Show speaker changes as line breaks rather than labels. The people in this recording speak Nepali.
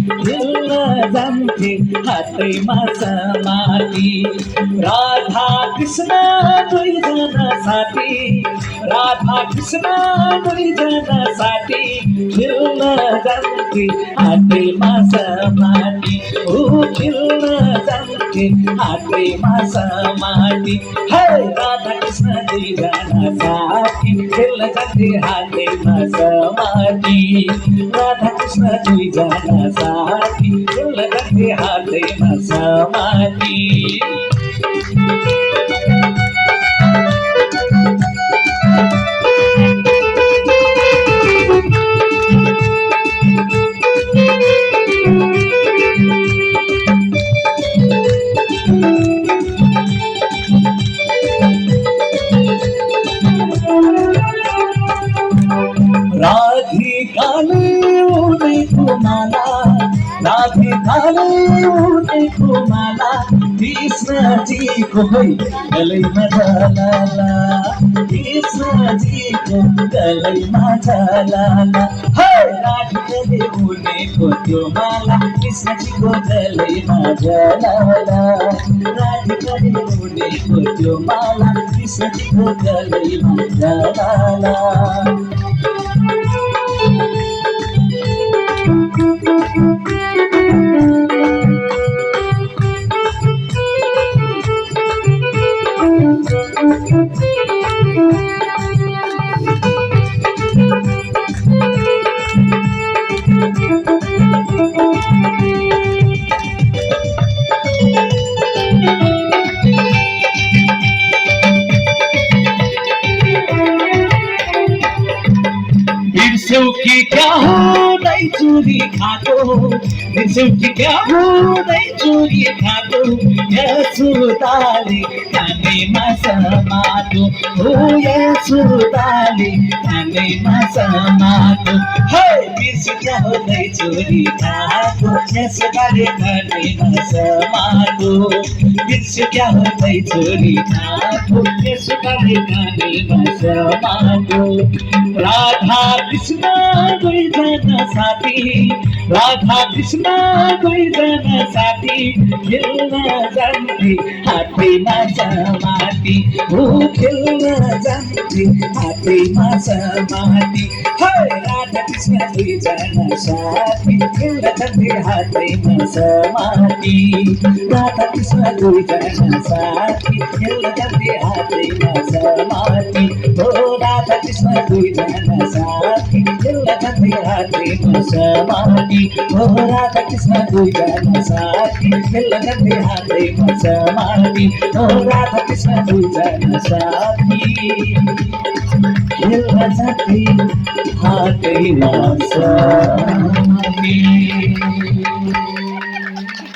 खेल्न जान्थे हातैमा समाती। राधा कृष्ण दुईजना साथी, राधा कृष्ण दुईजना साथी खेल्न जान्थे हातैमा समाती। ओ खेल्न जान्थे हातैमा समाती। हे राधा कृष्ण दुईजना साथी खेल्न जान्थे हातैमा समाती। राधा कृष्ण दुईजना साथी खेल्न जान्थे हातैमा समाती। राधिकाले उडेको माला, राधिकाले उडेको माला कृष्णजीको है गलैमा झलाला, कृष्णजीको गलैमा झलाला। हे राधिकाले उडेको त्यो माला कृष्णजीको गलैमा झलाला, राधिकाले उडेको त्यो माला कृष्णजीको गलैमा झलाला। बिर्स्यौ कि क्या हो नै चोरी खाएको, बिर्स्यौ कि क्या हो नै चोरी खाएको, यशोदाले कानैमा समातो, हो यशोदाले कानैमा समातो। हे बिर्स्यौ क्या हो नै चोरी खाएको, यशोदाले कानैमा समातो। बिर्स्यौ क्या हो नै चोरी खाएको, यशोदाले कानैमा समातो। राधा कृष्ण दुईजना साथी, राधा कृष्ण दुईजना साथी खेल्न जान्थे हातैमा समाती। हो खेल्न जान्थे हातैमा समाती। हे राधा कृष्ण दुईजना साथी खेल्न जान्थे हातैमा समाती। राधा कृष्ण दुईजना साथी खेल्न जान्थे हातैमा समाती। हो राधा कृष्ण दुईजना साथी खेल्न जान्थे हातैमा समाती। हो राधा कृष्ण दुईजना साथी खेल्न जान्थे हातैमा समाती। हो राधा कृष्ण दुईजना साथी खेल्न जान्थे हातैमा समाती।